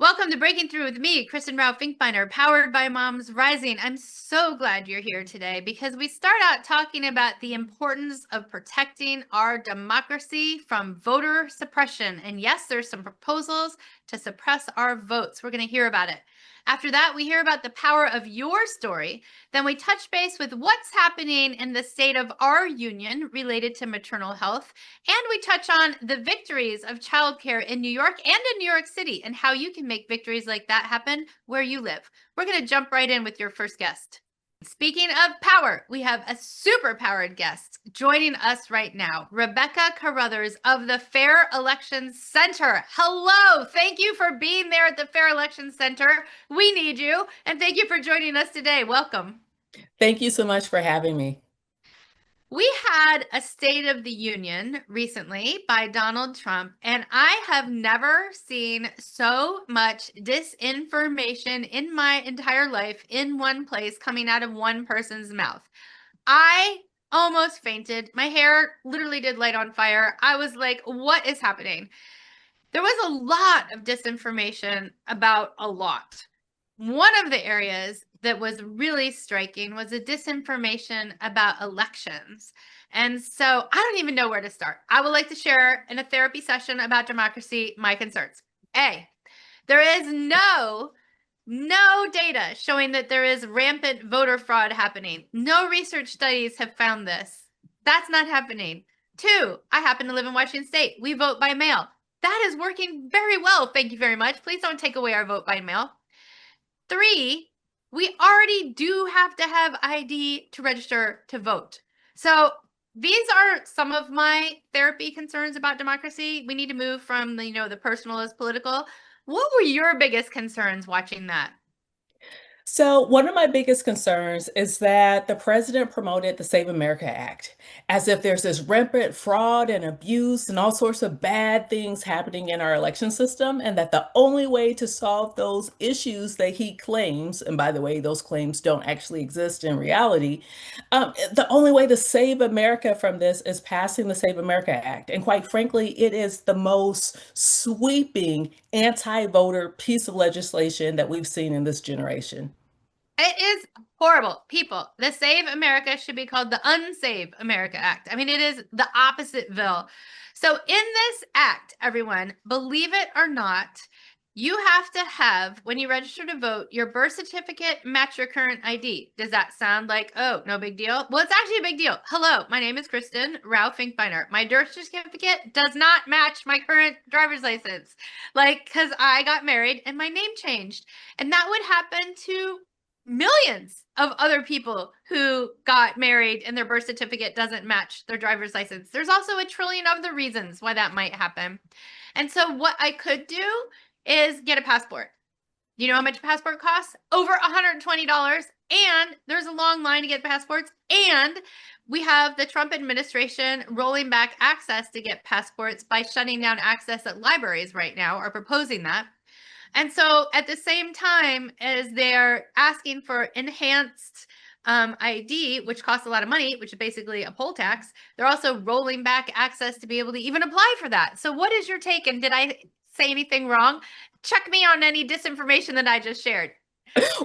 Welcome to Breaking Through with me, Kristen Rao Finkbeiner, powered by MomsRising. I'm so glad you're here today because we start out talking about the importance of protecting our democracy from voter suppression. And yes, there's some proposals to suppress our votes. We're going to hear about it. After that, we hear about the power of your story. Then we touch base with what's happening in the state of our union related to maternal health. And we touch on the victories of childcare in New York and in New York City and how you can make victories like that happen where you live. We're going to jump right in with your first guest. Speaking of power, we have a super powered guest joining us right now, Rebekah Caruthers of the Fair Elections Center. Hello, thank you for being there at the Fair Elections Center. We need you, and thank you for joining us today. Welcome. Thank you so much for having me. We had a State of the Union recently by Donald Trump, and I have never seen so much disinformation in my entire life in one place coming out of one person's mouth. I almost fainted. My hair literally did light on fire. I was like, what is happening? There was a lot of disinformation about a lot. One of the areas that was really striking was a disinformation about elections. And so I don't even know where to start. I would like to share in a therapy session about democracy my concerns. A, there is no data showing that there is rampant voter fraud happening. No research studies have found this. That's not happening. Two, I happen to live in Washington State. We vote by mail. That is working very well. Thank you very much. Please don't take away our vote by mail. Three, we already do have to have ID to register to vote. So these are some of my therapy concerns about democracy. We need to move from the personal as political. What were your biggest concerns watching that? So, one of my biggest concerns is that the president promoted the Save America Act as if there's this rampant fraud and abuse and all sorts of bad things happening in our election system, and that the only way to solve those issues that he claims, and by the way, those claims don't actually exist in reality, the only way to save America from this is passing the Save America Act. And quite frankly, it is the most sweeping anti-voter piece of legislation that we've seen in this generation. It is horrible. People, the Save America should be called the Unsave America Act. I mean, it is the opposite bill. So in this act, everyone, believe it or not, you have to have, when you register to vote, your birth certificate match your current ID. Does that sound like, oh, no big deal? Well, it's actually a big deal. Hello, my name is Kristen Rao Finkbeiner. My birth certificate does not match my current driver's license. Because I got married and my name changed. And that would happen to millions of other people who got married and their birth certificate doesn't match their driver's license. There's also a trillion other reasons why that might happen. And so what I could do is get a passport. You know how much a passport costs? Over $120. And there's a long line to get passports. And we have the Trump administration rolling back access to get passports by shutting down access at libraries right now, or proposing that. And so at the same time as they're asking for enhanced ID, which costs a lot of money, which is basically a poll tax, they're also rolling back access to be able to even apply for that. So what is your take? And did I say anything wrong? Check me on any disinformation that I just shared.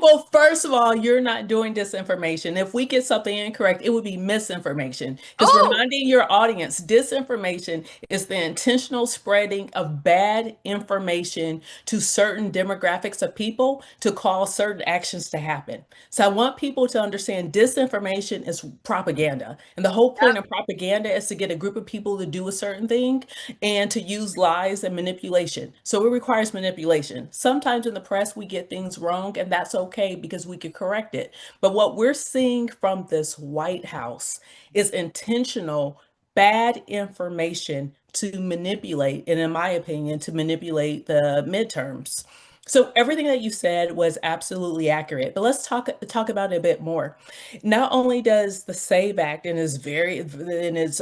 Well, first of all, you're not doing disinformation. If we get something incorrect, it would be misinformation. Because Oh, reminding your audience, disinformation is the intentional spreading of bad information to certain demographics of people to cause certain actions to happen. So I want people to understand disinformation is propaganda. And the whole point of propaganda is to get a group of people to do a certain thing and to use lies and manipulation. So it requires manipulation. Sometimes in the press, we get things wrong, and that's okay because we can correct it. But what we're seeing from this White House is intentional bad information to manipulate, and in my opinion, to manipulate the midterms. So everything that you said was absolutely accurate, but let's talk about it a bit more. Not only does the SAVE Act in its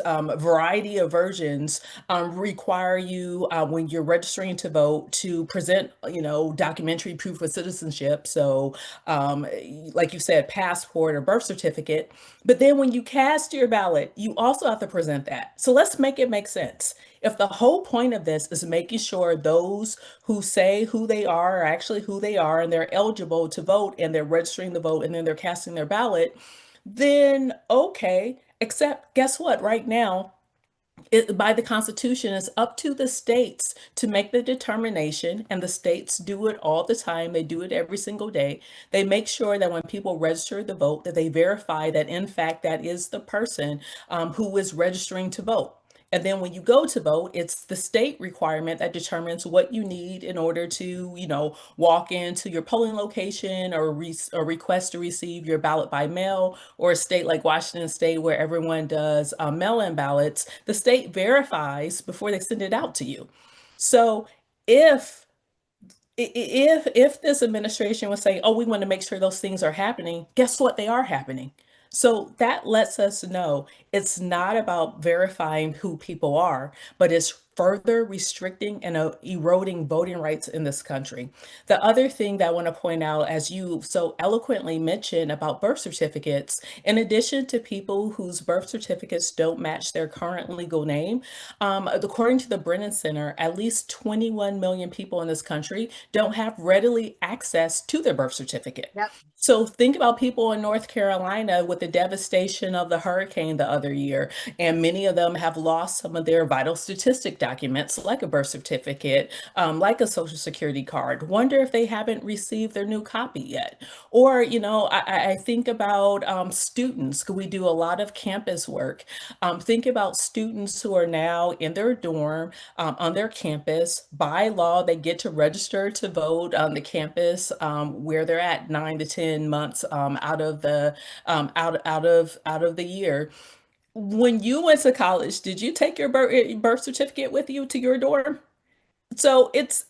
variety of versions require you when you're registering to vote to present, documentary proof of citizenship. So, like you said, passport or birth certificate. But then when you cast your ballot, you also have to present that. So let's make it make sense. If the whole point of this is making sure those who say who they are actually who they are and they're eligible to vote and they're registering the vote and then they're casting their ballot, then okay. Except, guess what? Right now, by the Constitution, it's up to the states to make the determination, and the states do it all the time. They do it every single day. They make sure that when people register to vote, that they verify that in fact that is the person who is registering to vote. And then when you go to vote, it's the state requirement that determines what you need in order to, walk into your polling location or request to receive your ballot by mail, or a state like Washington State where everyone does mail-in ballots, the state verifies before they send it out to you. So if if this administration was saying, "Oh, we want to make sure those things are happening," guess what? They are happening. So that lets us know it's not about verifying who people are, but it's further restricting and eroding voting rights in this country. The other thing that I want to point out, as you so eloquently mentioned about birth certificates, in addition to people whose birth certificates don't match their current legal name, according to the Brennan Center, at least 21 million people in this country don't have readily access to their birth certificate. Yep. So think about people in North Carolina with the devastation of the hurricane the other year, and many of them have lost some of their vital statistic documents, like a birth certificate, like a social security card. Wonder if they haven't received their new copy yet. Or, I think about students. We do a lot of campus work. Think about students who are now in their dorm, on their campus. By law, they get to register to vote on the campus where they're at 9 to 10 months out of the out of the year. When you went to college, did you take your birth certificate with you to your dorm? So it's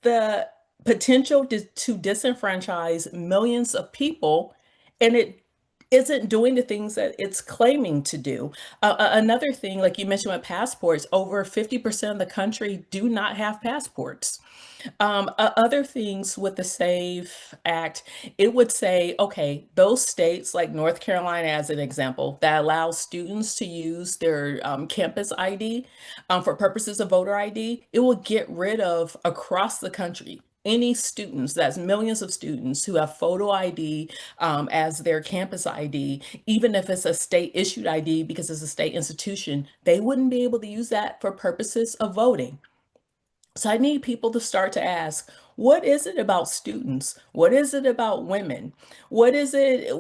the potential to disenfranchise millions of people, and it isn't doing the things that it's claiming to do. Another thing, like you mentioned with passports, over 50% of the country do not have passports. Other things with the SAVE Act, it would say, okay, those states like North Carolina, as an example, that allow students to use their campus ID for purposes of voter ID, it will get rid of across the country any students, that's millions of students who have photo ID as their campus ID, even if it's a state issued ID because it's a state institution, they wouldn't be able to use that for purposes of voting. So I need people to start to ask, what is it about students? What is it about women? What is it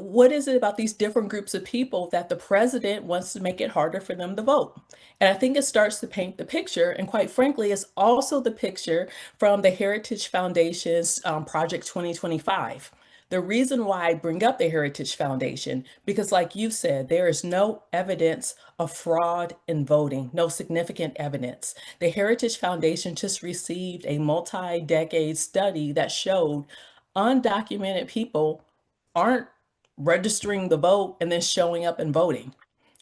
about these different groups of people that the president wants to make it harder for them to vote? And I think it starts to paint the picture. And quite frankly, it's also the picture from the Heritage Foundation's Project 2025. The reason why I bring up the Heritage Foundation, because like you said, there is no evidence of fraud in voting, no significant evidence. The Heritage Foundation just received a multi-decade study that showed undocumented people aren't registering the vote and then showing up and voting.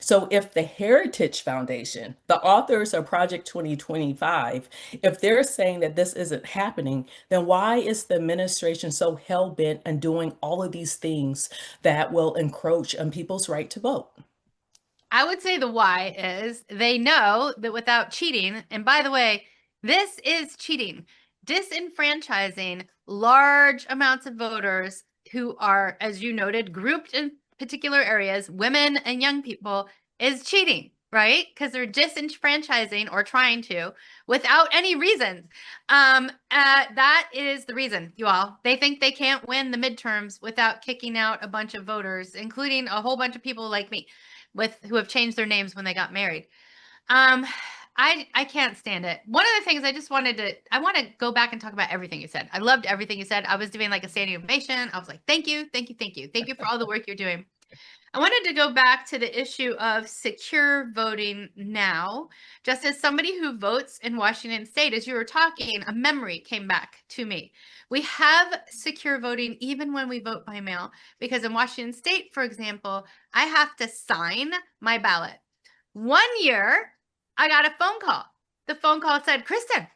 So if the Heritage Foundation, the authors of Project 2025, if they're saying that this isn't happening, then why is the administration so hell-bent on doing all of these things that will encroach on people's right to vote? I would say the why is they know that without cheating, and by the way, this is cheating, disenfranchising large amounts of voters who are, as you noted, grouped in particular areas, women and young people, is cheating, right? Because they're disenfranchising or trying to without any reasons. That is the reason, you all. They think they can't win the midterms without kicking out a bunch of voters, including a whole bunch of people like me who have changed their names when they got married. I can't stand it. One of the things I want to go back and talk about everything you said. I loved everything you said. I was doing like a standing ovation. I was like, thank you, thank you, thank you. Thank you for all the work you're doing. I wanted to go back to the issue of secure voting now. Just as somebody who votes in Washington State, as you were talking, a memory came back to me. We have secure voting even when we vote by mail, because in Washington State, for example, I have to sign my ballot. One year, I got a phone call. The phone call said, Kristen,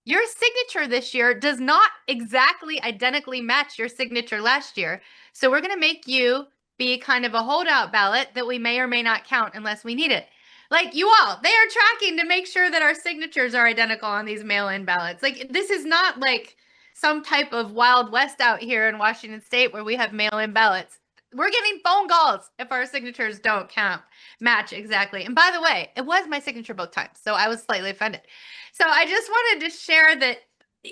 your signature this year does not exactly identically match your signature last year. So we're going to make you be kind of a holdout ballot that we may or may not count unless we need it. Like you all, they are tracking to make sure that our signatures are identical on these mail-in ballots. Like this is not like some type of Wild West out here in Washington State where we have mail-in ballots. We're getting phone calls if our signatures don't match exactly. And by the way, it was my signature both times, so I was slightly offended. So I just wanted to share that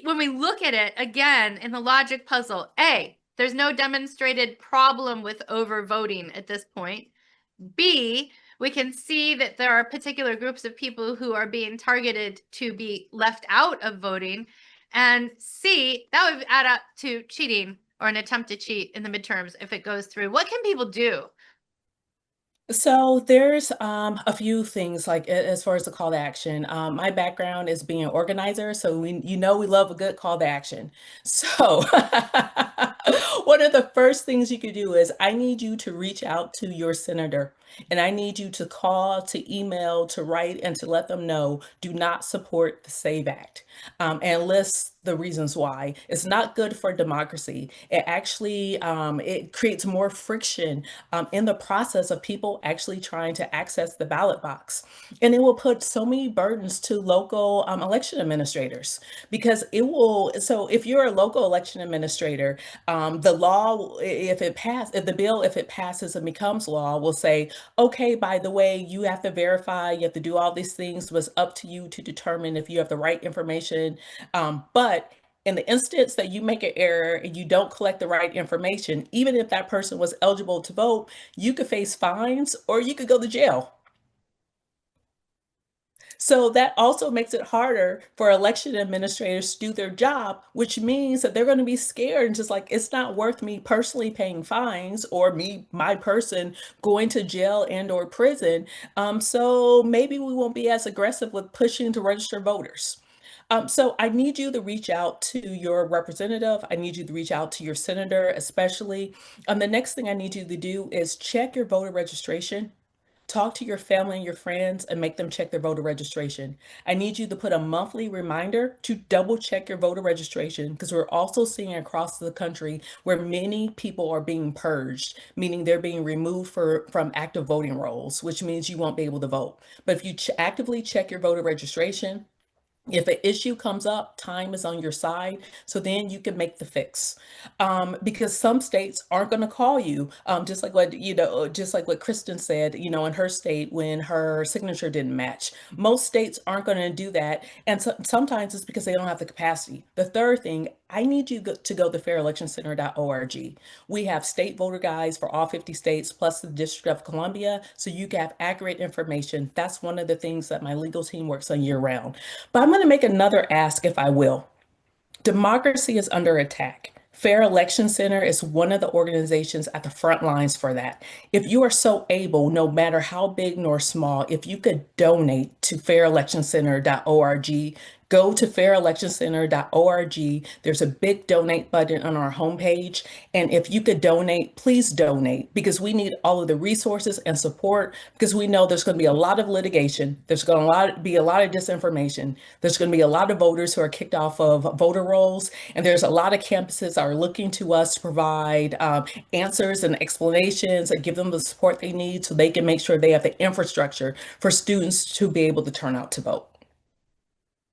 when we look at it again in the logic puzzle, A, there's no demonstrated problem with overvoting at this point. B, we can see that there are particular groups of people who are being targeted to be left out of voting. And C, that would add up to cheating or an attempt to cheat in the midterms if it goes through. What can people do? So there's a few things like as far as the call to action. My background is being an organizer, so we love a good call to action. So one of the first things you could do is I need you to reach out to your senator, and I need you to call, to email, to write, and to let them know do not support the SAVE Act, and list the reasons why. It's not good for democracy. It actually it creates more friction in the process of people actually trying to access the ballot box. And it will put so many burdens to local election administrators because it will. So if you're a local election administrator, the law, if the bill, if it passes and becomes law, will say, okay, by the way, you have to verify, you have to do all these things, but it's up to you to determine if you have the right information. But in the instance that you make an error and you don't collect the right information, even if that person was eligible to vote, you could face fines or you could go to jail. So that also makes it harder for election administrators to do their job, which means that they're going to be scared and just like, it's not worth me personally paying fines or my person going to jail and or prison. So maybe we won't be as aggressive with pushing to register voters. So I need you to reach out to your representative. I need you to reach out to your senator, especially. The next thing I need you to do is check your voter registration. Talk to your family and your friends and make them check their voter registration. I need you to put a monthly reminder to double check your voter registration because we're also seeing across the country where many people are being purged, meaning they're being removed from active voting rolls, which means you won't be able to vote. But if you actively check your voter registration, if an issue comes up, time is on your side, so then you can make the fix. Because some states aren't going to call you, just like what Kristen said, in her state when her signature didn't match. Most states aren't going to do that, and sometimes it's because they don't have the capacity. The third thing, I need you to go to fairelectioncenter.org. We have state voter guides for all 50 states, plus the District of Columbia, so you can have accurate information. That's one of the things that my legal team works on year round. But I'm going to make another ask, if I will. Democracy is under attack. Fair Election Center is one of the organizations at the front lines for that. If you are so able, no matter how big nor small, if you could donate to fairelectioncenter.org, go to fairelectioncenter.org. There's a big donate button on our homepage. And if you could donate, please donate because we need all of the resources and support because we know there's going to be a lot of litigation. There's going to be a lot of disinformation. There's going to be a lot of voters who are kicked off of voter rolls. And there's a lot of campuses that are looking to us to provide answers and explanations and give them the support they need so they can make sure they have the infrastructure for students to be able to turn out to vote.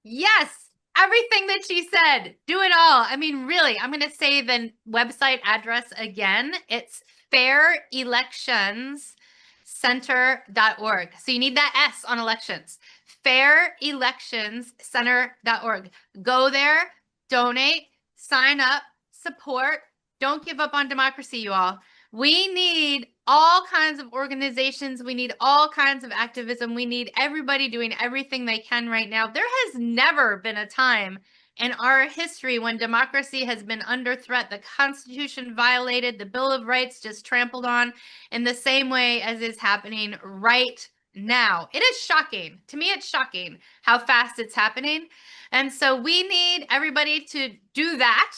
Yes, everything that she said. Do it all. I mean, really, I'm going to say the website address again. It's fairelectionscenter.org. So you need that S on elections. Fairelectionscenter.org. Go there, donate, sign up, support. Don't give up on democracy, you all. We need all kinds of organizations. We need all kinds of activism. We need everybody doing everything they can right now. There has never been a time in our history when democracy has been under threat, the Constitution violated, the Bill of Rights just trampled on in the same way as is happening right now. It is shocking. To me, it's shocking how fast it's happening. And so we need everybody to do that.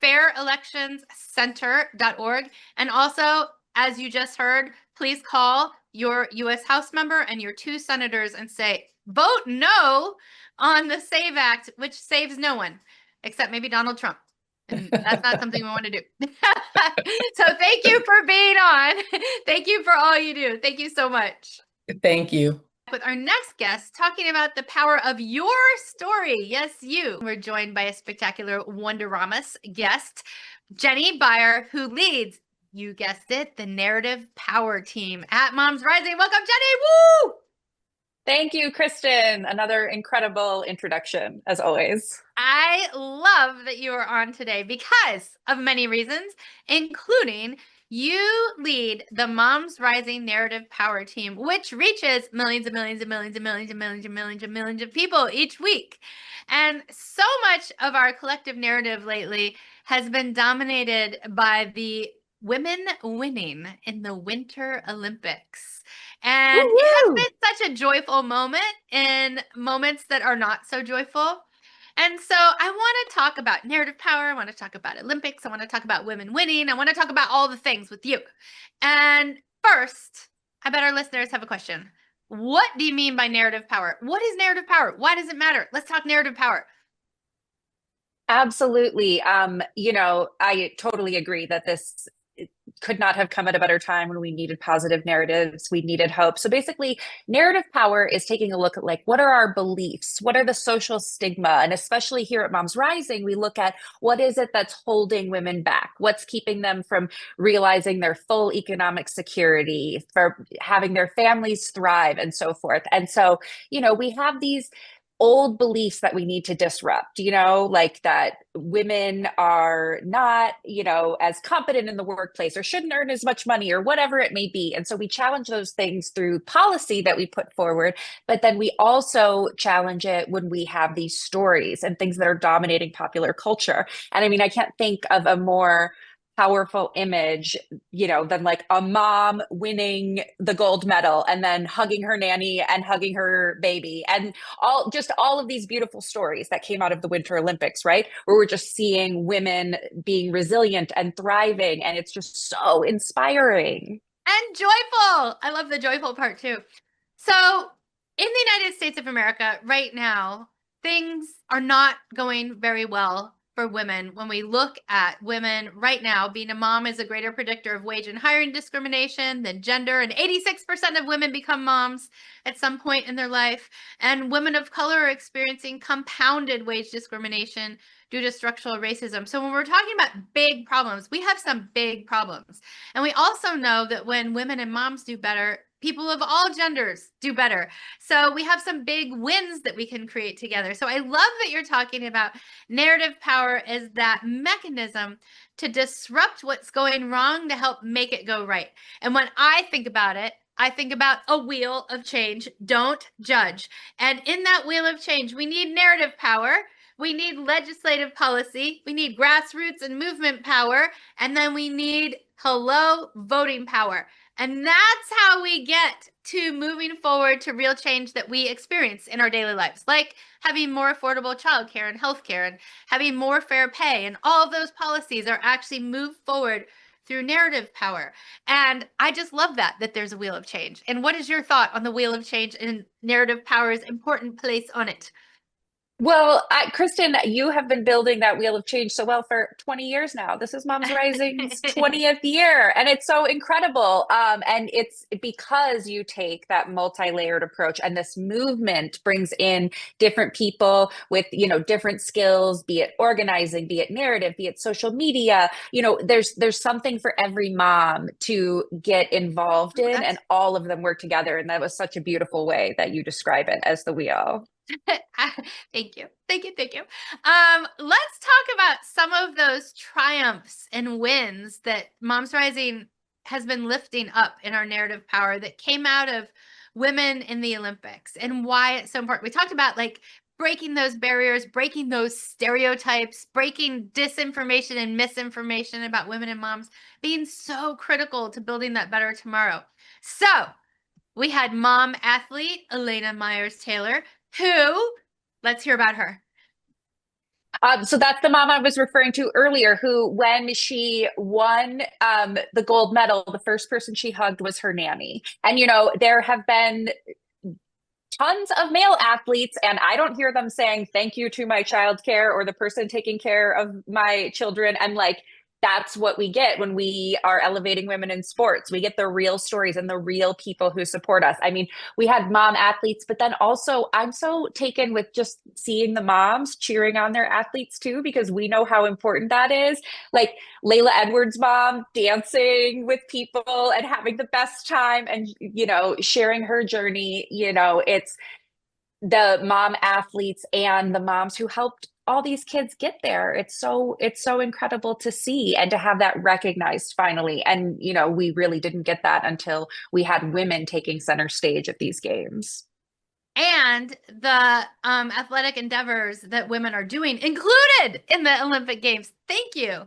fairelectionscenter.org. And also, as you just heard, please call your U.S. House member and your 2 senators and say, vote no on the SAVE Act, which saves no one, except maybe Donald Trump. And that's not something we want to do. So thank you for being on. Thank you for all you do. Thank you so much. Thank you. with our next guest talking about the power of your story. Yes, you. We're joined by a spectacular Wonderama's guest, Jenny Byer, who leads, you guessed it, the Narrative Power Team at MomsRising. Welcome, Jenny. Woo! Thank you, Kristen. Another incredible introduction, as always. I love that you are on today because of many reasons, including you lead the MomsRising Narrative Power Team, which reaches millions and millions and millions and millions and millions and millions and millions of people each week. And so much of our collective narrative lately has been dominated by the women winning in the Winter Olympics. And Woo-hoo! it has been such a joyful moment in moments that are not so joyful. And so I want to talk about narrative power. I want to talk about Olympics. I want to talk about women winning. I want to talk about all the things with you. And first, I bet our listeners have a question. What do you mean by narrative power? What is narrative power? Why does it matter? Let's talk narrative power. Absolutely. I totally agree that this could not have come at a better time when we needed positive narratives. We needed hope. So basically, narrative power is taking a look at like, what are our beliefs? What are the social stigma? And especially here at MomsRising, we look at what is it that's holding women back? What's keeping them from realizing their full economic security, for having their families thrive and so forth. And so, we have these old beliefs that we need to disrupt, like that women are not, as competent in the workplace or shouldn't earn as much money or whatever it may be. And so we challenge those things through policy that we put forward, but then we also challenge it when we have these stories and things that are dominating popular culture. And I mean, I can't think of a more powerful image, than like a mom winning the gold medal and then hugging her nanny and hugging her baby and all of these beautiful stories that came out of the Winter Olympics, right? Where we're just seeing women being resilient and thriving, and it's just so inspiring. And joyful. I love the joyful part too. So in the United States of America right now, things are not going very well for women. When we look at women right now, being a mom is a greater predictor of wage and hiring discrimination than gender. And 86% of women become moms at some point in their life. And women of color are experiencing compounded wage discrimination due to structural racism. So when we're talking about big problems, we have some big problems. And we also know that when women and moms do better, people of all genders do better. So we have some big wins that we can create together. So I love that you're talking about narrative power as that mechanism to disrupt what's going wrong to help make it go right. And when I think about it, I think about a wheel of change. Don't judge. And in that wheel of change, we need narrative power. We need legislative policy. We need grassroots and movement power. And then we need voting power. And that's how we get to moving forward to real change that we experience in our daily lives, like having more affordable childcare and healthcare and having more fair pay. And all of those policies are actually moved forward through narrative power. And I just love that there's a wheel of change. And what is your thought on the wheel of change and narrative power's important place on it? Well, Kristen, you have been building that wheel of change so well for 20 years now. This is MomsRising's 20th year, and it's so incredible. And it's because you take that multi-layered approach, and this movement brings in different people with, different skills, be it organizing, be it narrative, be it social media. There's something for every mom to get involved in, and all of them work together. And that was such a beautiful way that you describe it as the wheel. Thank you. Thank you. Thank you. Let's talk about some of those triumphs and wins that MomsRising has been lifting up in our narrative power that came out of women in the Olympics and why it's so important. We talked about like breaking those barriers, breaking those stereotypes, breaking disinformation and misinformation about women and moms being so critical to building that better tomorrow. So we had mom athlete Elena Myers-Taylor, who, let's hear about her. So that's the mom I was referring to earlier, who, when she won the gold medal, the first person she hugged was her nanny. And, there have been tons of male athletes, and I don't hear them saying thank you to my childcare or the person taking care of my children. And like, that's what we get when we are elevating women in sports. We get the real stories and the real people who support us. I mean, we had mom athletes, but then also I'm so taken with just seeing the moms cheering on their athletes too, because we know how important that is. Like Layla Edwards' mom dancing with people and having the best time and, you know, sharing her journey. You know, it's the mom athletes and the moms who helped all these kids get there. It's so incredible to see and to have that recognized finally. And you know, we really didn't get that until we had women taking center stage at these games. And the athletic endeavors that women are doing included in the Olympic Games. Thank you.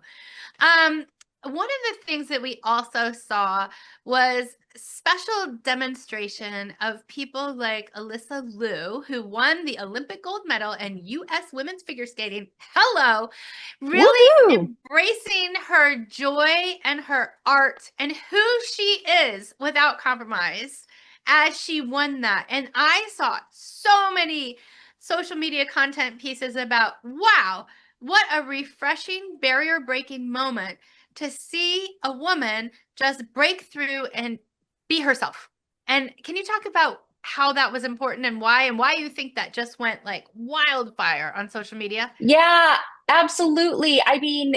One of the things that we also saw was special demonstration of people like Alyssa Liu, who won the Olympic gold medal in U.S. women's figure skating. Hello, really Woohoo! embracing her joy and her art and who she is without compromise as she won that. And I saw so many social media content pieces about, wow, what a refreshing barrier breaking moment to see a woman just break through and be herself. And can you talk about how that was important and why you think that just went like wildfire on social media? Yeah, absolutely. I mean,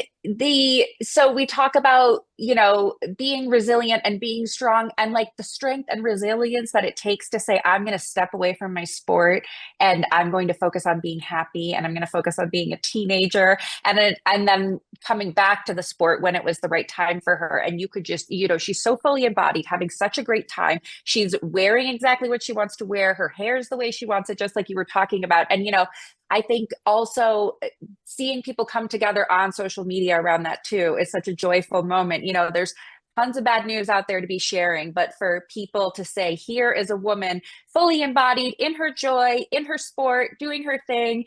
so we talk about, you know, being resilient and being strong and like the strength and resilience that it takes to say, I'm going to step away from my sport and I'm going to focus on being happy and I'm going to focus on being a teenager and then coming back to the sport when it was the right time for her. And you could just, you know, she's so fully embodied, having such a great time. She's wearing exactly what she wants to wear. Her hair is the way she wants it, just like you were talking about. And, you know, I think also seeing people come together on social media around that too is such a joyful moment. You know, there's tons of bad news out there to be sharing, but for people to say, here is a woman fully embodied in her joy, in her sport, doing her thing,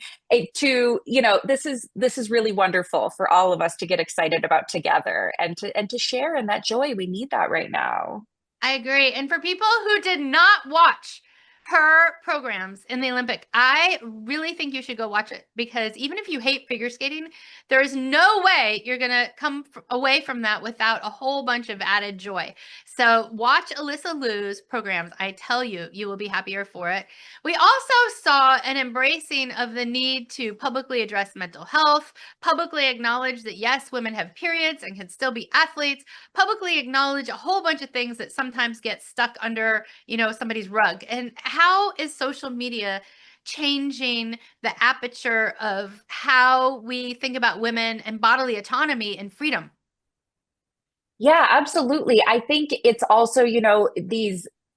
to, you know, this is really wonderful for all of us to get excited about together and to share in that joy. We need that right now. I agree. And for people who did not watch her programs in the Olympic, I really think you should go watch it because even if you hate figure skating, there is no way you're going to come away from that without a whole bunch of added joy. So watch Alyssa Liu's programs. I tell you, you will be happier for it. We also saw an embracing of the need to publicly address mental health, publicly acknowledge that yes, women have periods and can still be athletes, publicly acknowledge a whole bunch of things that sometimes get stuck under, you know, somebody's rug. And how is social media changing the aperture of how we think about women and bodily autonomy and freedom? Yeah, absolutely. I think it's also, you know,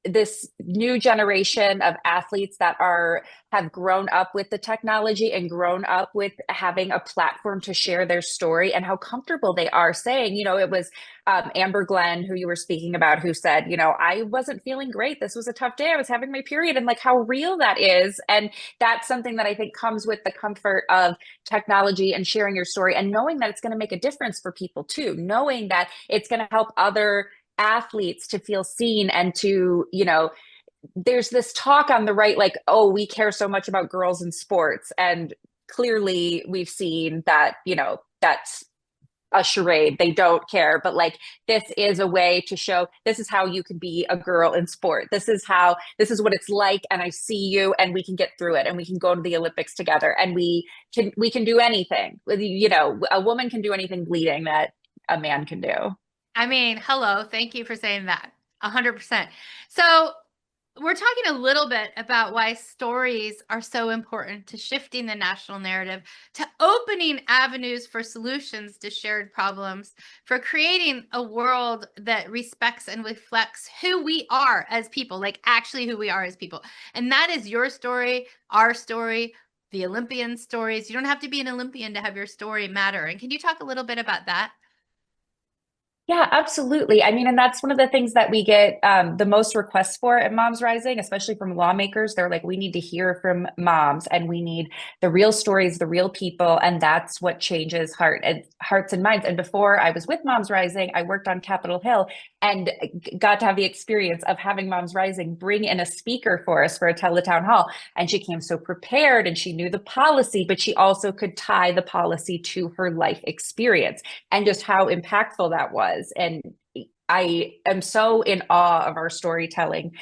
this new generation of athletes that are have grown up with the technology and grown up with having a platform to share their story and how comfortable they are saying, you know, it was Amber Glenn, who you were speaking about, who said, you know, I wasn't feeling great. This was a tough day. I was having my period, and like how real that is. And that's something that I think comes with the comfort of technology and sharing your story and knowing that it's going to make a difference for people too, knowing that it's going to help other athletes to feel seen and to, you know, there's this talk on the right, like, oh, we care so much about girls in sports. And clearly we've seen that, you know, that's a charade. They don't care. But like, this is a way to show this is how you can be a girl in sport. This is what it's like. And I see you and we can get through it and we can go to the Olympics together and we can do anything. You know, a woman can do anything bleeding that a man can do. I mean, hello, thank you for saying that. 100%. So we're talking a little bit about why stories are so important to shifting the national narrative, to opening avenues for solutions to shared problems, for creating a world that respects and reflects who we are as people, like actually who we are as people. And that is your story, our story, the Olympian stories. You don't have to be an Olympian to have your story matter. And can you talk a little bit about that? Yeah, absolutely. I mean, and that's one of the things that we get the most requests for at Moms Rising, especially from lawmakers. They're like, we need to hear from moms, and we need the real stories, the real people, and that's what changes hearts and minds. And before I was with Moms Rising, I worked on Capitol Hill and got to have the experience of having Moms Rising bring in a speaker for us for a teletown hall. And she came so prepared, and she knew the policy, but she also could tie the policy to her life experience and just how impactful that was. And I am so in awe of our storytelling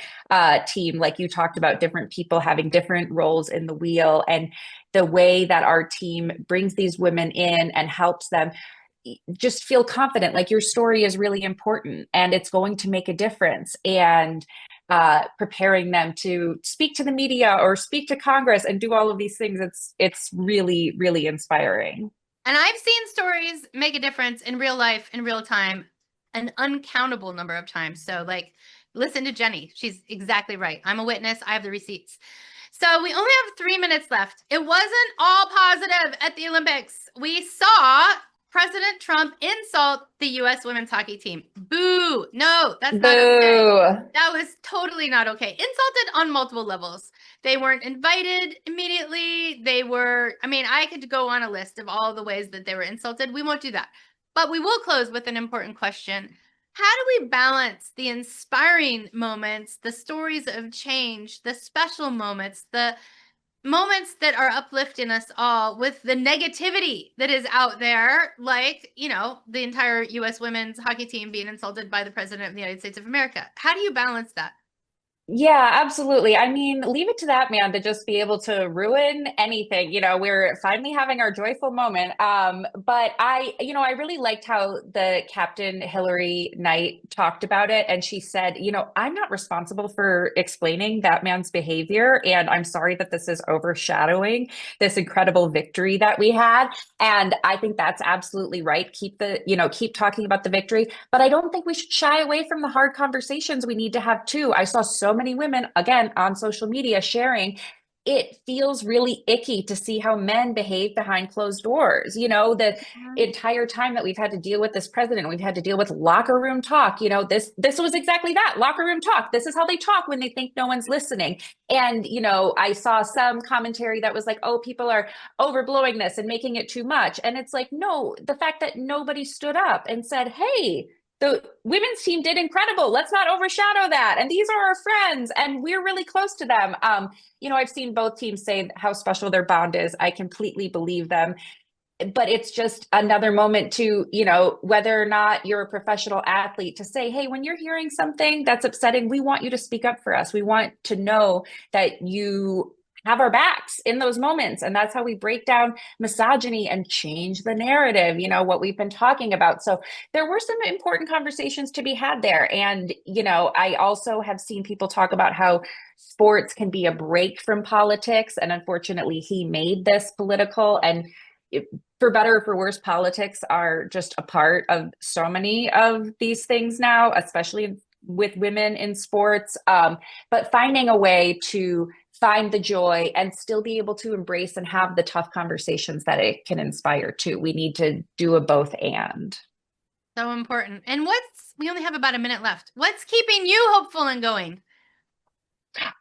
team. Like you talked about, different people having different roles in the wheel, and the way that our team brings these women in and helps them just feel confident, like your story is really important and it's going to make a difference. And preparing them to speak to the media or speak to Congress and do all of these things. It's really, really inspiring. And I've seen stories make a difference in real life, in real time, an uncountable number of times. So, like, listen to Jenny. She's exactly right. I'm a witness. I have the receipts. So we only have 3 minutes left. It wasn't all positive at the Olympics. We saw President Trump insult the U.S. women's hockey team. Boo. No, that's not okay. Boo. That was totally not okay. Insulted on multiple levels. They weren't invited immediately. They were, I mean, I could go on a list of all the ways that they were insulted. We won't do that. But we will close with an important question. How do we balance the inspiring moments, the stories of change, the special moments, the moments that are uplifting us all with the negativity that is out there, like, you know, the entire U.S. women's hockey team being insulted by the President of the United States of America? How do you balance that? Yeah, absolutely. I mean, leave it to that man to just be able to ruin anything. You know, we're finally having our joyful moment. But I really liked how the Captain Hillary Knight talked about it. And she said, I'm not responsible for explaining that man's behavior. And I'm sorry that this is overshadowing this incredible victory that we had. And I think that's absolutely right. Keep talking about the victory. But I don't think we should shy away from the hard conversations we need to have too. I saw so many women, again, on social media sharing. It feels really icky to see how men behave behind closed doors. The entire time that we've had to deal with this president, we've had to deal with locker room talk. This was exactly that, locker room talk. This is how they talk when they think no one's listening. And, I saw some commentary that was like, oh, people are overblowing this and making it too much. And it's like, no, the fact that nobody stood up and said, hey, the women's team did incredible. Let's not overshadow that. And these are our friends and we're really close to them. I've seen both teams say how special their bond is. I completely believe them. But it's just another moment to, whether or not you're a professional athlete, to say, hey, when you're hearing something that's upsetting, we want you to speak up for us. We want to know that you have our backs in those moments. And that's how we break down misogyny and change the narrative, what we've been talking about. So there were some important conversations to be had there. And, I also have seen people talk about how sports can be a break from politics. And unfortunately, he made this political. And for better or for worse, politics are just a part of so many of these things now, especially with women in sports. But finding a way to find the joy and still be able to embrace and have the tough conversations that it can inspire too. We need to do a both and. So important. And we only have about a minute left. What's keeping you hopeful and going?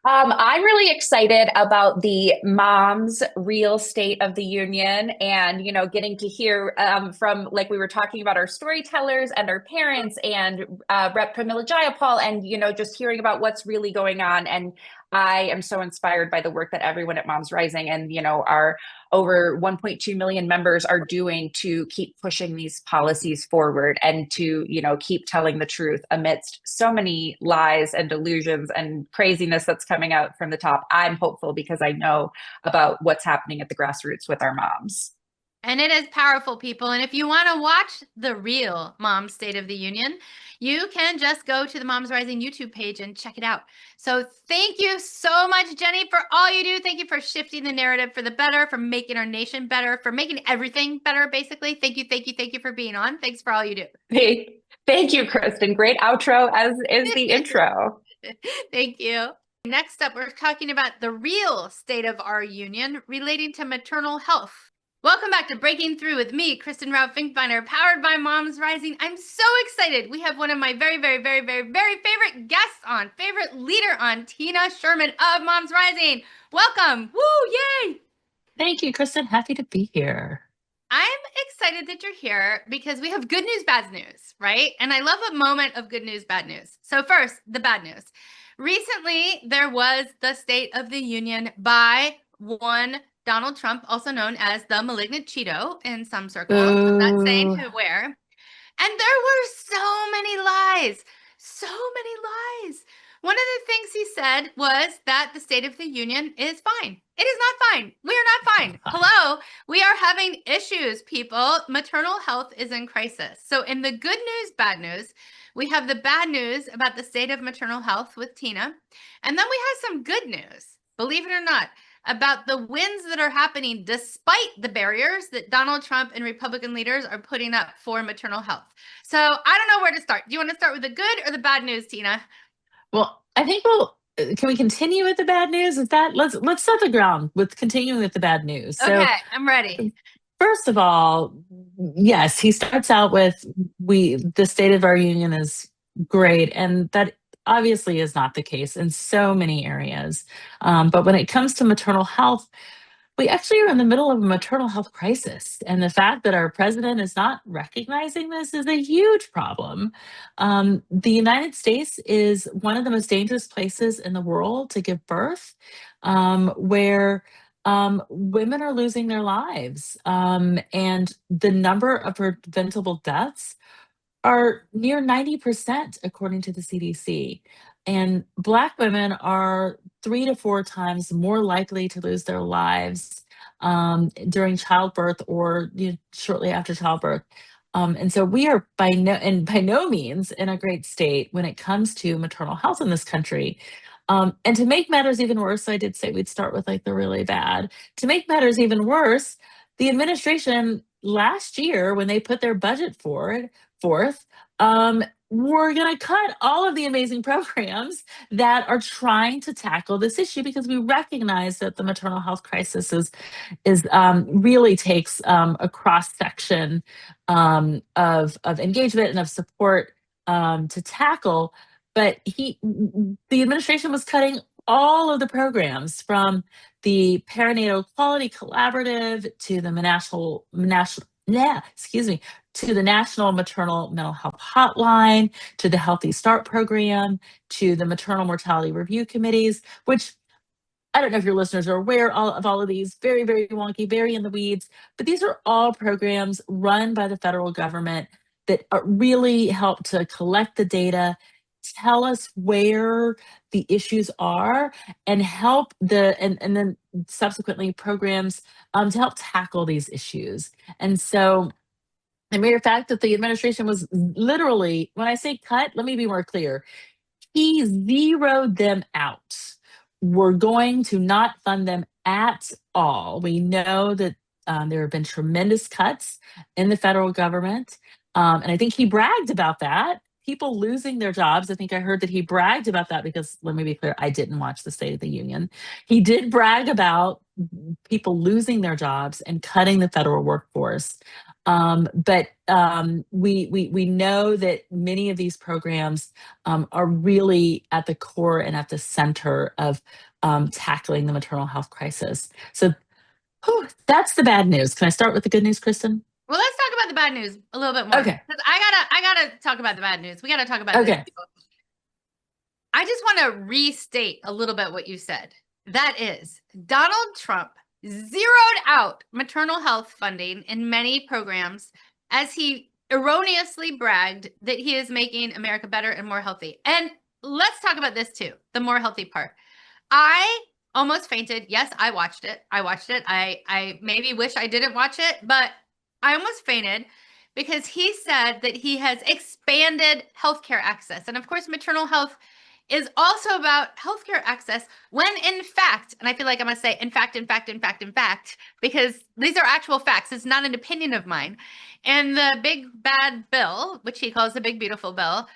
I'm really excited about the Moms Real State of the Union and, getting to hear from, like we were talking about, our storytellers and our parents and Rep. Pramila Jayapal and, just hearing about what's really going on. And I am so inspired by the work that everyone at Moms Rising and, our over 1.2 million members are doing to keep pushing these policies forward and to, keep telling the truth amidst so many lies and delusions and craziness that's coming out from the top. I'm hopeful because I know about what's happening at the grassroots with our moms. And it is powerful, people. And if you want to watch the real Mom State of the Union, you can just go to the Moms Rising YouTube page and check it out. So thank you so much, Jenny, for all you do. Thank you for shifting the narrative for the better, for making our nation better, for making everything better, basically. Thank you, thank you, thank you for being on. Thanks for all you do. Hey, thank you, Kristen. Great outro, as is the intro. Thank you. Next up, we're talking about the real state of our union relating to maternal health. Welcome back to Breaking Through with me, Kristen Ralph Finkbeiner, powered by Moms Rising. I'm so excited. We have one of my very, very, very, very, very favorite guests on, favorite leader on, Tina Sherman of Moms Rising. Welcome. Woo, yay. Thank you, Kristen. Happy to be here. I'm excited that you're here because we have good news, bad news, right? And I love a moment of good news, bad news. So first, the bad news. Recently, there was the State of the Union by one Donald Trump, also known as the malignant Cheeto in some circles. I'm not saying who where. And there were so many lies, so many lies. One of the things he said was that the State of the Union is fine. It is not fine. We are not fine. Hello, we are having issues, people. Maternal health is in crisis. So in the good news, bad news, we have the bad news about the state of maternal health with Tina. And then we have some good news, believe it or not, about the wins that are happening despite the barriers that Donald Trump and Republican leaders are putting up for maternal health. So I don't know where to start. Do you want to start with the good or the bad news, Tina? Well, I think can we continue with the bad news? Let's set the ground with continuing with the bad news. Okay, I'm ready. First of all, yes, he starts out with the state of our union is great, and that obviously is not the case in so many areas. But when it comes to maternal health, we actually are in the middle of a maternal health crisis. And the fact that our president is not recognizing this is a huge problem. The United States is one of the most dangerous places in the world to give birth, where women are losing their lives. And the number of preventable deaths are near 90%, according to the CDC. And Black women are 3 to 4 times more likely to lose their lives during childbirth or shortly after childbirth. And so we are by no means in a great state when it comes to maternal health in this country. And to make matters even worse, so I did say we'd start with like the really bad. To make matters even worse, the administration last year, when they put their budget forth, we're going to cut all of the amazing programs that are trying to tackle this issue because we recognize that the maternal health crisis is really takes a cross section of engagement and of support to tackle. But the administration was cutting all of the programs, from the Perinatal Quality Collaborative to the to the National Maternal Mental Health Hotline, to the Healthy Start program, to the Maternal Mortality Review Committees, which I don't know if your listeners are aware of all of these, very, very wonky, very in the weeds, but these are all programs run by the federal government that really help to collect the data, tell us where the issues are, and help and then subsequently programs to help tackle these issues. And so the mere fact that the administration was literally, when I say cut, let me be more clear, he zeroed them out. We're going to not fund them at all. We know that there have been tremendous cuts in the federal government. And I think he bragged about that. People losing their jobs. I think I heard that he bragged about that because, let me be clear, I didn't watch the State of the Union. He did brag about people losing their jobs and cutting the federal workforce. But we know that many of these programs are really at the core and at the center of tackling the maternal health crisis. So that's the bad news. Can I start with the good news, Kristen? Well, let's talk about the bad news a little bit more. Okay. Because I gotta talk about the bad news. We gotta talk about this. I just want to restate a little bit what you said. That is, Donald Trump zeroed out maternal health funding in many programs as he erroneously bragged that he is making America better and more healthy. And let's talk about this too, the more healthy part. I almost fainted. Yes, I watched it. I maybe wish I didn't watch it, but I almost fainted because he said that he has expanded healthcare access. And of course, maternal health is also about healthcare access when in fact, and I feel like I must say in fact, because these are actual facts. It's not an opinion of mine. And the big bad bill, which he calls the big beautiful bill,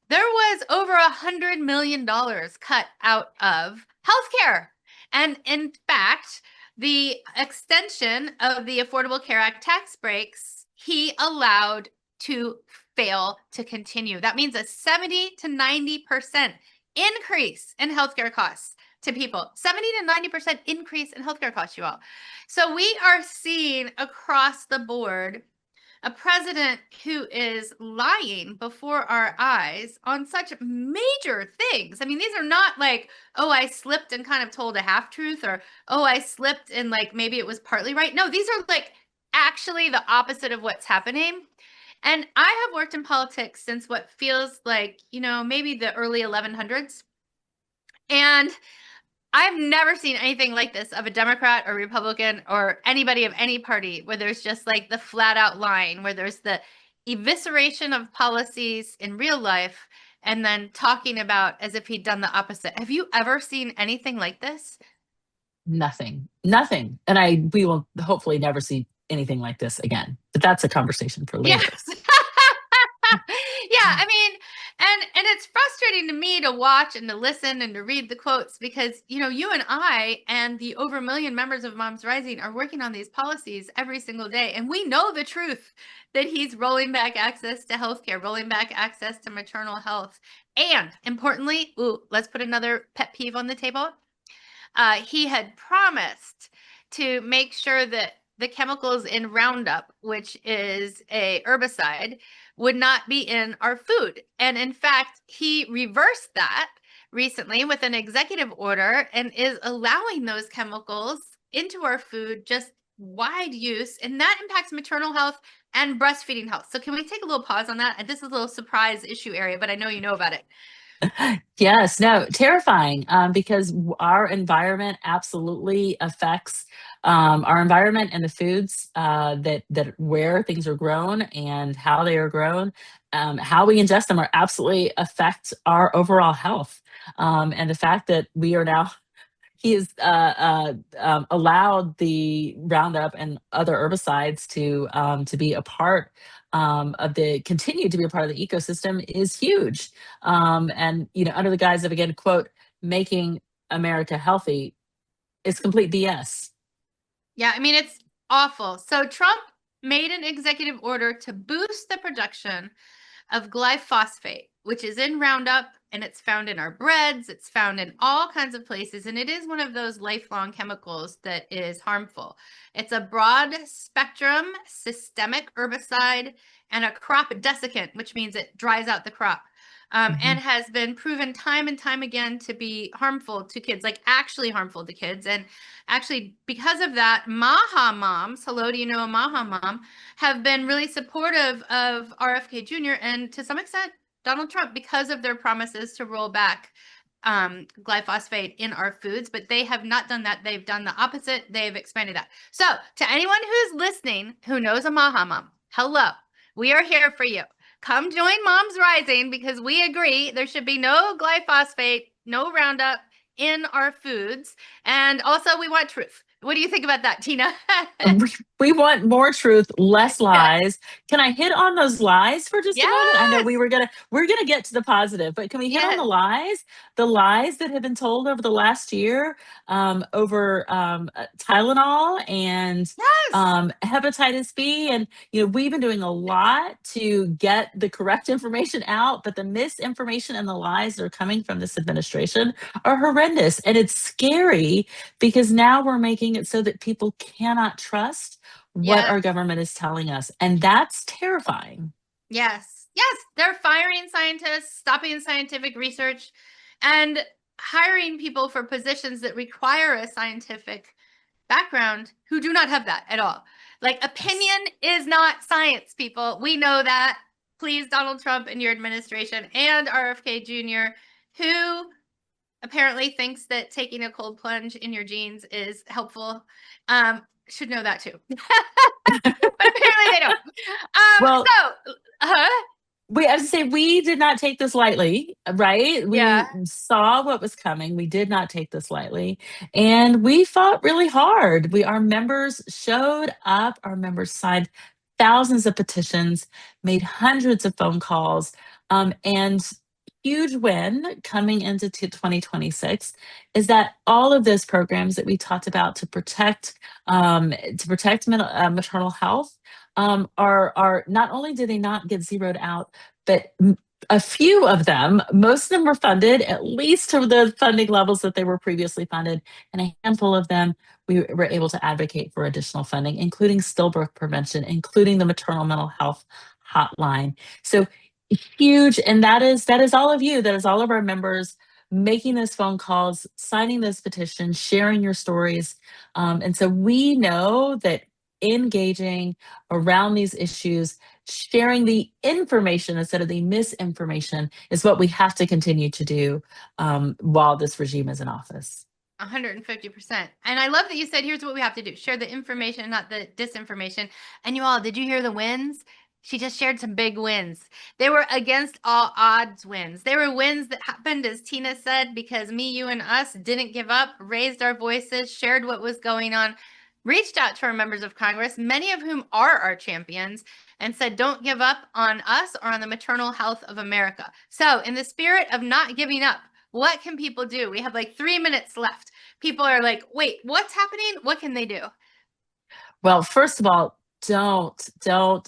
there was over $100 million cut out of healthcare. And in fact, the extension of the Affordable Care Act tax breaks, he allowed to fail to continue. That means a 70 to 90% increase in healthcare costs to people. 70 to 90% increase in healthcare costs, you all. So we are seeing across the board a president who is lying before our eyes on such major things. I mean, these are not like, oh, I slipped and kind of told a half truth, or, oh, I slipped and like maybe it was partly right. No, these are like actually the opposite of what's happening. And I have worked in politics since what feels like, maybe the early 1100s. And I've never seen anything like this of a Democrat or Republican or anybody of any party where there's just like the flat out line, where there's the evisceration of policies in real life and then talking about as if he'd done the opposite. Have you ever seen anything like this? Nothing. And we will hopefully never see anything like this again. But that's a conversation for later. Yes. Yeah, I mean, and it's frustrating to me to watch and to listen and to read the quotes because, you and I and the over 1 million members of Moms Rising are working on these policies every single day. And we know the truth that he's rolling back access to healthcare, rolling back access to maternal health. And importantly, let's put another pet peeve on the table. He had promised to make sure that the chemicals in Roundup, which is a herbicide, would not be in our food. And in fact, he reversed that recently with an executive order and is allowing those chemicals into our food, just wide use. And that impacts maternal health and breastfeeding health. So can we take a little pause on that? And this is a little surprise issue area, but I know you know about it. Yes, no, terrifying, because our environment absolutely affects our environment and the foods that where things are grown and how they are grown, how we ingest them are absolutely affect our overall health. And the fact that we are now he has allowed the Roundup and other herbicides to be a part continue to be a part of the ecosystem is huge. And under the guise of, again, quote, making America healthy, is complete BS. Yeah, I mean, it's awful. So Trump made an executive order to boost the production of glyphosate, which is in Roundup, and it's found in our breads. It's found in all kinds of places, and it is one of those lifelong chemicals that is harmful. It's a broad spectrum systemic herbicide and a crop desiccant, which means it dries out the crop. And has been proven time and time again to be harmful to kids, like actually harmful to kids. And actually, because of that, Maha moms, hello, do you know a Maha mom, have been really supportive of RFK Jr. and to some extent, Donald Trump, because of their promises to roll back glyphosate in our foods. But they have not done that. They've done the opposite. They've expanded that. So to anyone who's listening who knows a Maha mom, hello, we are here for you. Come join Moms Rising because we agree there should be no glyphosate, no Roundup in our foods. And also we want truth. What do you think about that, Tina? We want more truth, less lies. Can I hit on those lies for just a moment? I know we're gonna get to the positive, but can we hit on the lies? The lies that have been told over the last year over Tylenol and hepatitis B, and we've been doing a lot to get the correct information out, but the misinformation and the lies that are coming from this administration are horrendous, and it's scary because now we're making it so that people cannot trust what our government is telling us. And that's terrifying. Yes. They're firing scientists, stopping scientific research, and hiring people for positions that require a scientific background who do not have that at all. Like, opinion is not science, people. We know that. Please, Donald Trump and your administration and RFK Jr., who apparently thinks that taking a cold plunge in your jeans is helpful, should know that too. But apparently they don't. I was to say, we did not take this lightly, right? We saw what was coming. We did not take this lightly. And we fought really hard. Our members showed up. Our members signed thousands of petitions, made hundreds of phone calls. And huge win coming into 2026 is that all of those programs that we talked about to protect maternal health are not only do they not get zeroed out, but a few of them, most of them were funded at least to the funding levels that they were previously funded, and a handful of them we were able to advocate for additional funding, including stillbirth prevention, including the maternal mental health hotline. So huge, and that is all of you, that is all of our members making those phone calls, signing those petitions, sharing your stories. And so we know that engaging around these issues, sharing the information instead of the misinformation is what we have to continue to do while this regime is in office. 150%. And I love that you said, here's what we have to do. Share the information, not the disinformation. And you all, did you hear the wins? She just shared some big wins. They were against all odds wins. They were wins that happened, as Tina said, because me, you, and us didn't give up, raised our voices, shared what was going on, reached out to our members of Congress, many of whom are our champions, and said, don't give up on us or on the maternal health of America. So in the spirit of not giving up, what can people do? We have like 3 minutes left. People are like, wait, what's happening? What can they do? Well, first of all, don't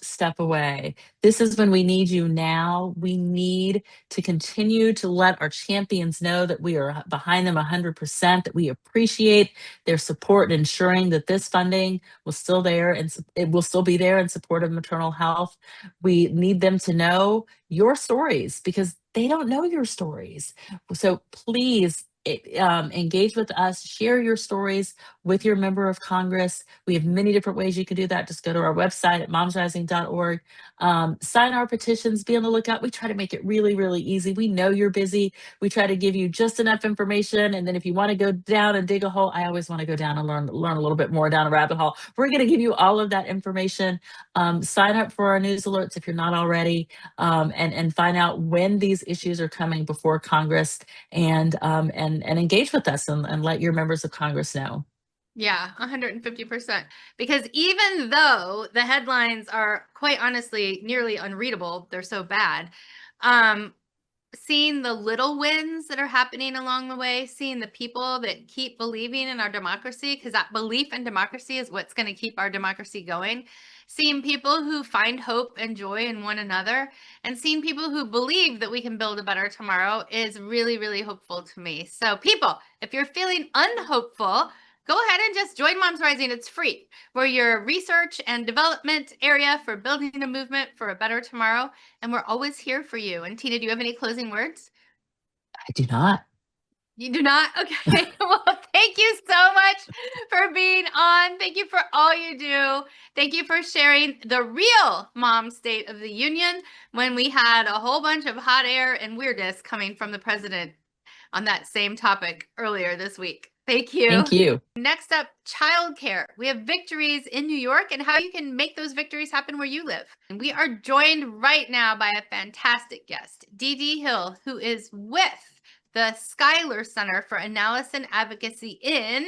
step away. This is when we need you now. We need to continue to let our champions know that we are behind them 100%, that we appreciate their support in ensuring that this funding will still there and it will still be there in support of maternal health. We need them to know your stories because they don't know your stories. So please engage with us, share your stories with your member of Congress. We have many different ways you can do that. Just go to our website at MomsRising.org. Sign our petitions, be on the lookout. We try to make it really, really easy. We know you're busy. We try to give you just enough information. And then if you want to go down and dig a hole, I always want to go down and learn a little bit more down a rabbit hole. We're going to give you all of that information. Sign up for our news alerts if you're not already, and find out when these issues are coming before Congress, and engage with us and let your members of Congress know. Yeah, 150%. Because even though the headlines are quite honestly nearly unreadable, they're so bad. Seeing the little wins that are happening along the way, seeing the people that keep believing in our democracy, because that belief in democracy is what's going to keep our democracy going. Seeing people who find hope and joy in one another, and seeing people who believe that we can build a better tomorrow is really, really hopeful to me. So people, if you're feeling unhopeful, go ahead and just join Moms Rising. It's free. We're your research and development area for building a movement for a better tomorrow. And we're always here for you. And Tina, do you have any closing words? I do not. You do not? Okay. Well, thank you so much for being on. Thank you for all you do. Thank you for sharing the real Mom State of the Union when we had a whole bunch of hot air and weirdness coming from the president on that same topic earlier this week. Thank you. Thank you. Next up, childcare. We have victories in New York and how you can make those victories happen where you live. And we are joined right now by a fantastic guest, Dede Hill, who is with the Schuyler Center for Analysis and Advocacy in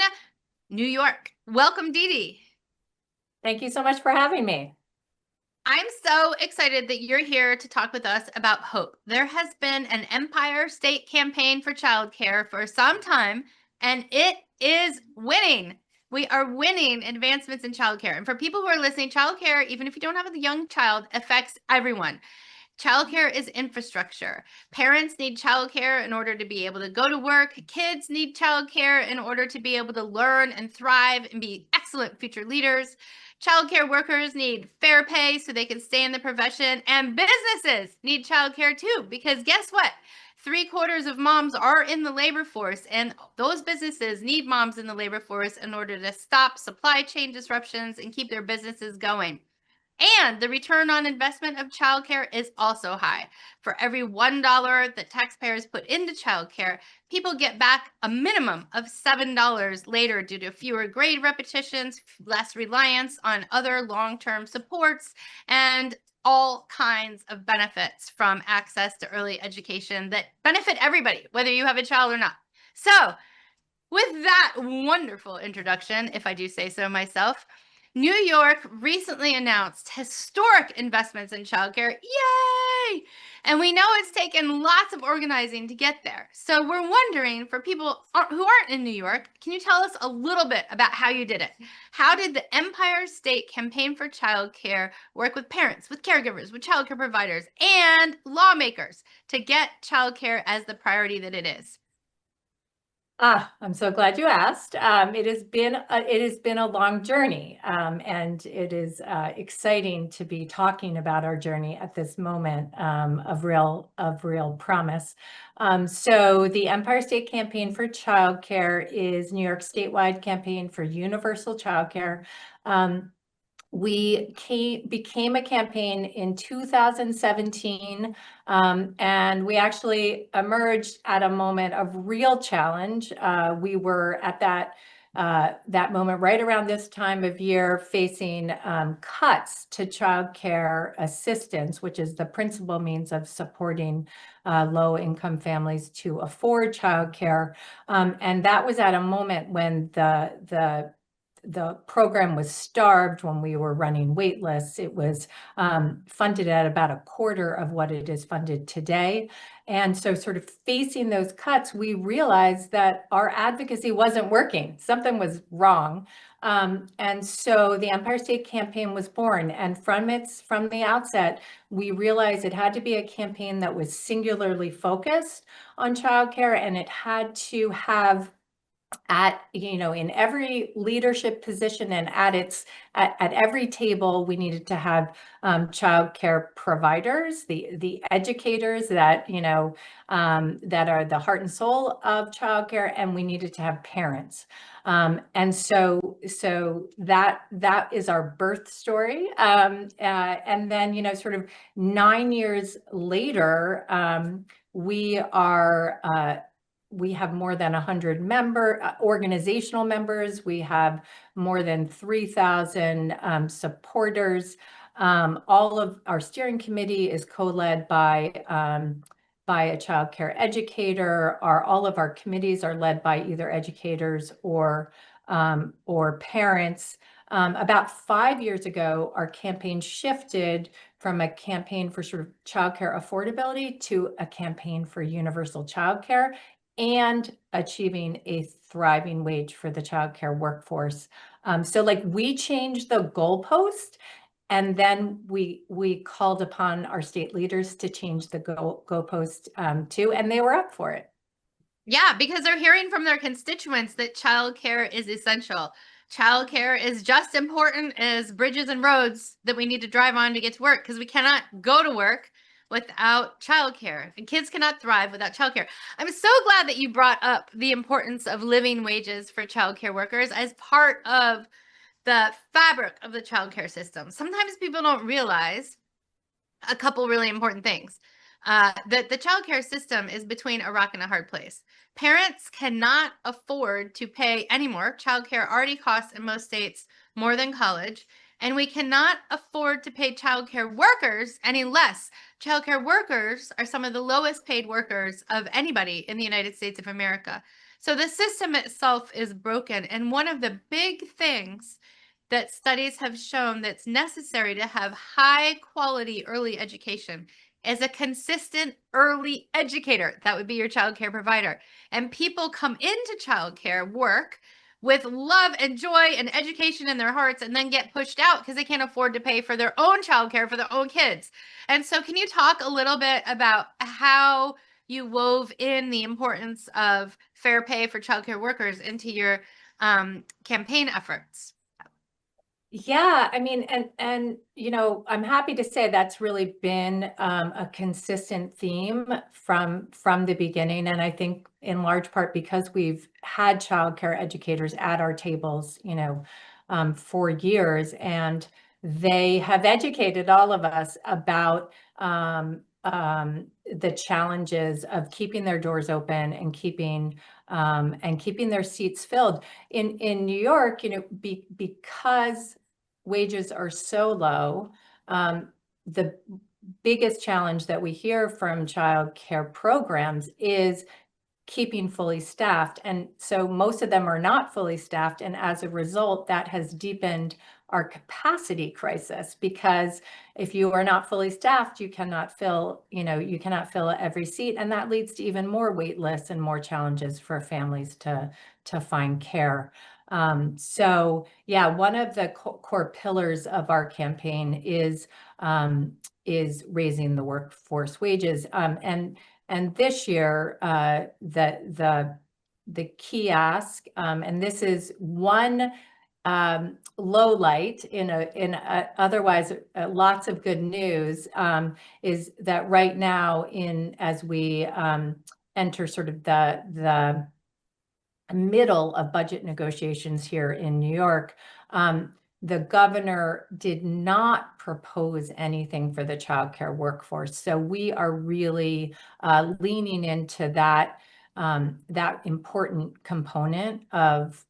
New York. Welcome, Dede. Thank you so much for having me. I'm so excited that you're here to talk with us about hope. There has been an Empire State campaign for childcare for some time, and it is winning. We are winning advancements in childcare. And for people who are listening, childcare, even if you don't have a young child, affects everyone. Childcare is infrastructure. Parents need childcare in order to be able to go to work. Kids need childcare in order to be able to learn and thrive and be excellent future leaders. Childcare workers need fair pay so they can stay in the profession. And businesses need childcare too, because guess what? 3/4 of moms are in the labor force, and those businesses need moms in the labor force in order to stop supply chain disruptions and keep their businesses going. And the return on investment of childcare is also high. For every $1 that taxpayers put into childcare, people get back a minimum of $7 later due to fewer grade repetitions, less reliance on other long-term supports, and all kinds of benefits from access to early education that benefit everybody, whether you have a child or not. So, with that wonderful introduction, if I do say so myself, New York recently announced historic investments in childcare. Yay! And we know it's taken lots of organizing to get there. So we're wondering, for people who aren't in New York, can you tell us a little bit about how you did it? How did the Empire State Campaign for Childcare work with parents, with caregivers, with childcare providers, and lawmakers to get childcare as the priority that it is? I'm so glad you asked. It has been a long journey, and it is exciting to be talking about our journey at this moment of real promise. So the Empire State Campaign for Childcare is New York statewide campaign for universal childcare. We became a campaign in 2017, and we actually emerged at a moment of real challenge. We were at that moment right around this time of year facing cuts to childcare assistance, which is the principal means of supporting low-income families to afford childcare. And that was at a moment when the program was starved, when we were running wait lists. It was funded at about a quarter of what it is funded today. And so sort of facing those cuts, we realized that our advocacy wasn't working. Something was wrong. And so the Empire State Campaign was born. And from the outset, we realized it had to be a campaign that was singularly focused on childcare, and it had to have in every leadership position and at every table, we needed to have childcare providers, the educators that that are the heart and soul of childcare, and we needed to have parents. And so that is our birth story. And then sort of 9 years later, we have more than 100 organizational members. We have more than 3,000 supporters. All of our steering committee is co-led by a child care educator. All of our committees are led by either educators or parents. About 5 years ago, our campaign shifted from a campaign for sort of childcare affordability to a campaign for universal childcare and achieving a thriving wage for the childcare workforce. So we changed the goalpost, and then we called upon our state leaders to change the goalpost too, and they were up for it. Yeah, because they're hearing from their constituents that childcare is essential. Childcare is just important as bridges and roads that we need to drive on to get to work, because we cannot go to work without childcare, and kids cannot thrive without childcare. I'm so glad that you brought up the importance of living wages for childcare workers as part of the fabric of the childcare system. Sometimes people don't realize a couple really important things. That the childcare system is between a rock and a hard place. Parents cannot afford to pay anymore. Childcare already costs in most states more than college. And we cannot afford to pay childcare workers any less. Childcare workers are some of the lowest paid workers of anybody in the United States of America. So the system itself is broken. And one of the big things that studies have shown that's necessary to have high quality early education is a consistent early educator. That would be your childcare provider. And people come into childcare work with love and joy and education in their hearts, and then get pushed out because they can't afford to pay for their own childcare for their own kids. And so can you talk a little bit about how you wove in the importance of fair pay for childcare workers into your campaign efforts? Yeah, I mean, and I'm happy to say that's really been a consistent theme from the beginning, and I think in large part because we've had childcare educators at our tables, for years, and they have educated all of us about the challenges of keeping their doors open and keeping their seats filled. In New York, because wages are so low, the biggest challenge that we hear from child care programs is keeping fully staffed. And so most of them are not fully staffed. And as a result, that has deepened our capacity crisis, because if you are not fully staffed, you cannot fill every seat, and that leads to even more wait lists and more challenges for families to find care. So yeah, one of the core pillars of our campaign is raising the workforce wages. And this year, the key ask, and this is one low light in a otherwise lots of good news, is that right now, as we enter sort of the middle of budget negotiations here in New York, the governor did not propose anything for the childcare workforce. So we are really leaning into that important component of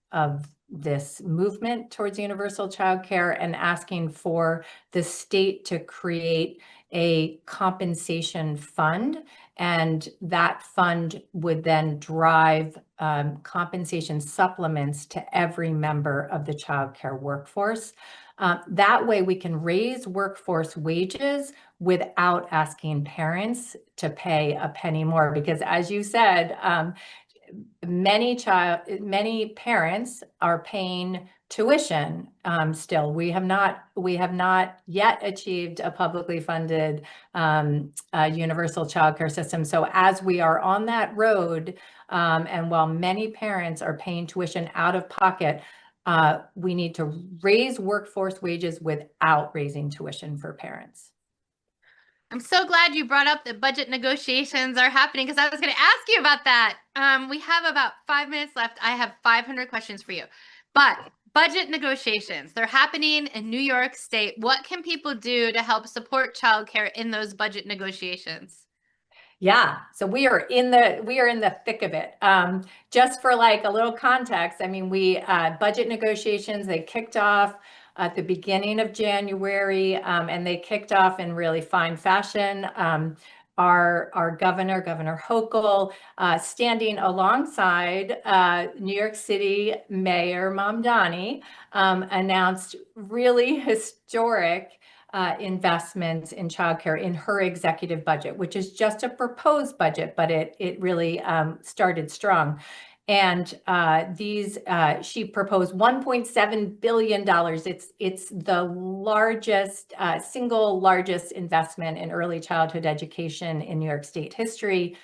this movement towards universal childcare, and asking for the state to create a compensation fund, and that fund would then drive compensation supplements to every member of the childcare workforce. That way we can raise workforce wages without asking parents to pay a penny more, because as you said, many parents are paying tuition still. We have not yet achieved a publicly funded universal childcare system. So as we are on that road, and while many parents are paying tuition out of pocket, we need to raise workforce wages without raising tuition for parents. I'm so glad you brought up that budget negotiations are happening, because I was going to ask you about that. We have about 5 minutes left. I have 500 questions for you. But budget negotiations, they're happening in New York State. What can people do to help support childcare in those budget negotiations? Yeah, so we are in the thick of it. Just for like a little context, I mean, budget negotiations, they kicked off at the beginning of January, and they kicked off in really fine fashion. Our Governor Hochul, standing alongside New York City Mayor Mamdani, announced really historic investments in childcare in her executive budget, which is just a proposed budget, but it really started strong. And she proposed $1.7 billion. It's the largest, single largest investment in early childhood education in New York State history.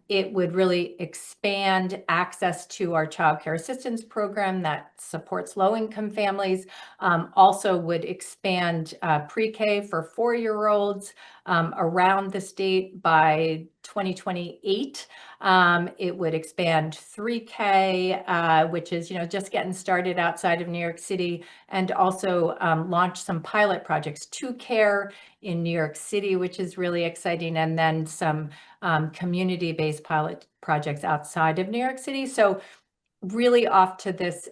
It would really expand access to our child care assistance program that supports low-income families. Also would expand pre-K for 4-year-olds around the state by 2028. It would expand 3K, which is just getting started outside of New York City, and also launch some pilot projects, 2Care in New York City, which is really exciting, and then some community-based pilot projects outside of New York City. So really off to this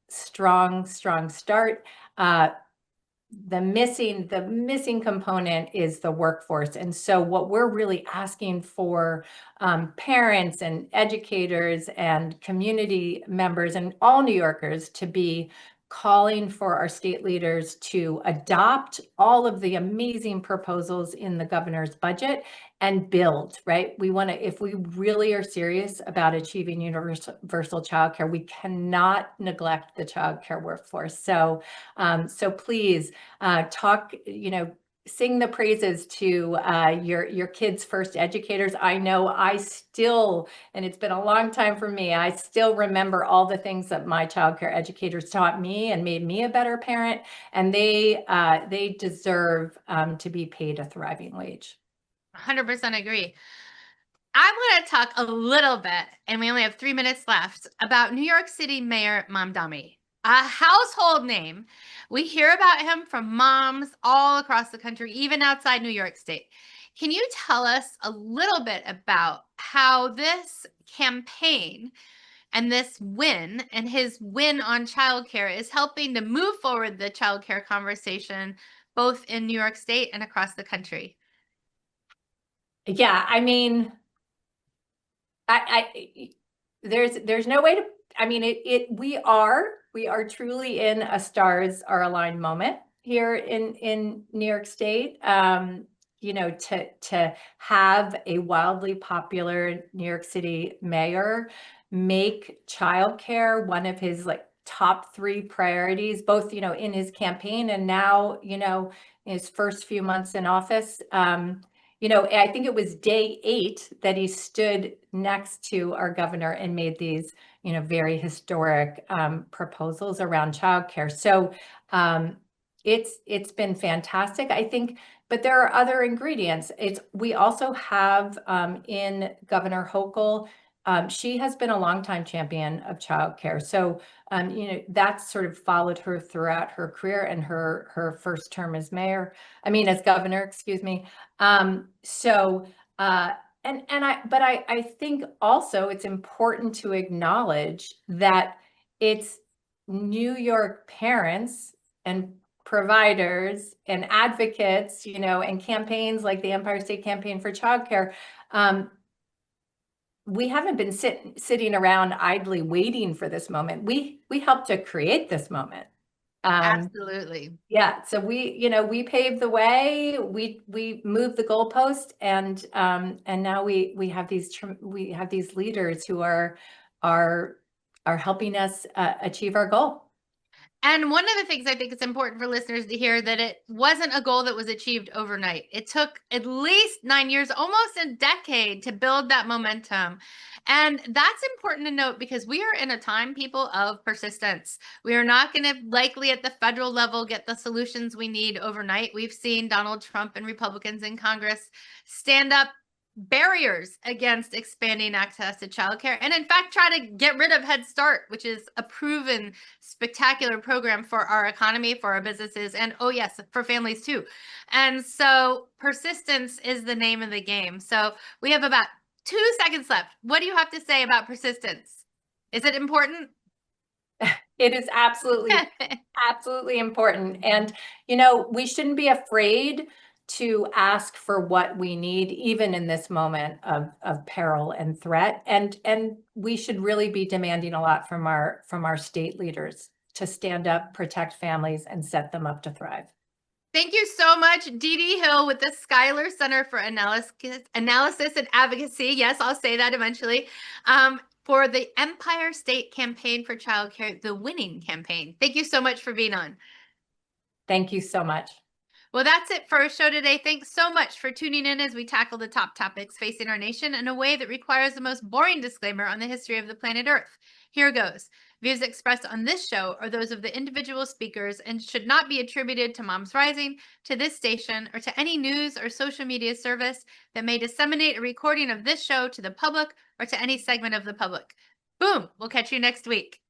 strong start. The missing component is the workforce. And so what we're really asking for parents and educators and community members and all New Yorkers to be calling for our state leaders to adopt all of the amazing proposals in the governor's budget and build, right? We want to, if we really are serious about achieving universal childcare, we cannot neglect the childcare workforce. So, so please talk, sing the praises to your kids' first educators. I know and it's been a long time for me, I still remember all the things that my childcare educators taught me and made me a better parent, and they deserve to be paid a thriving wage. 100% agree. I want to talk a little bit, and we only have 3 minutes left, about New York City Mayor Mamdani, a household name. We hear about him from moms all across the country, even outside New York State. Can you tell us a little bit about how this campaign and this win and his win on childcare is helping to move forward the childcare conversation, both in New York State and across the country? Yeah, I mean, there's no way to I mean, we are truly in a stars are aligned moment here in New York State. You know, to have a wildly popular New York City mayor make childcare one of his like top 3 priorities, both, you know, in his campaign and now, you know, in his first few months in office. You know, I think it was day 8 that he stood next to our governor and made these, you know, very historic proposals around childcare. So it's been fantastic, I think. But there are other ingredients. We also have in Governor Hochul. She has been a longtime champion of childcare. So, you know, that's sort of followed her throughout her career and her first term as mayor. I mean, as governor, excuse me. I think also it's important to acknowledge that it's New York parents and providers and advocates, you know, and campaigns like the Empire State Campaign for Childcare. We haven't been sitting around idly waiting for this moment. We helped to create this moment. Absolutely. Yeah. So we paved the way. We moved the goalpost, and now we have these leaders who are helping us achieve our goal. And one of the things I think it's important for listeners to hear that it wasn't a goal that was achieved overnight. It took at least 9 years, almost a decade, to build that momentum. And that's important to note because we are in a time, people, of persistence. We are not going to likely at the federal level get the solutions we need overnight. We've seen Donald Trump and Republicans in Congress stand up barriers against expanding access to childcare, and in fact try to get rid of Head Start, which is a proven spectacular program for our economy, for our businesses, and oh yes, for families too. And so persistence is the name of the game. So we have about 2 seconds left. What do you have to say about persistence? Is it important? It is absolutely absolutely important. And you know, we shouldn't be afraid to ask for what we need, even in this moment of peril and threat. And we should really be demanding a lot from our state leaders to stand up, protect families, and set them up to thrive. Thank you so much, Dede Hill with the Schuyler Center for Analysis and Advocacy. Yes, I'll say that eventually. For the Empire State Campaign for Childcare, the winning campaign. Thank you so much for being on. Thank you so much. Well, that's it for our show today. Thanks so much for tuning in as we tackle the top topics facing our nation in a way that requires the most boring disclaimer on the history of the planet Earth. Here goes. Views expressed on this show are those of the individual speakers and should not be attributed to Moms Rising, to this station, or to any news or social media service that may disseminate a recording of this show to the public or to any segment of the public. Boom! We'll catch you next week.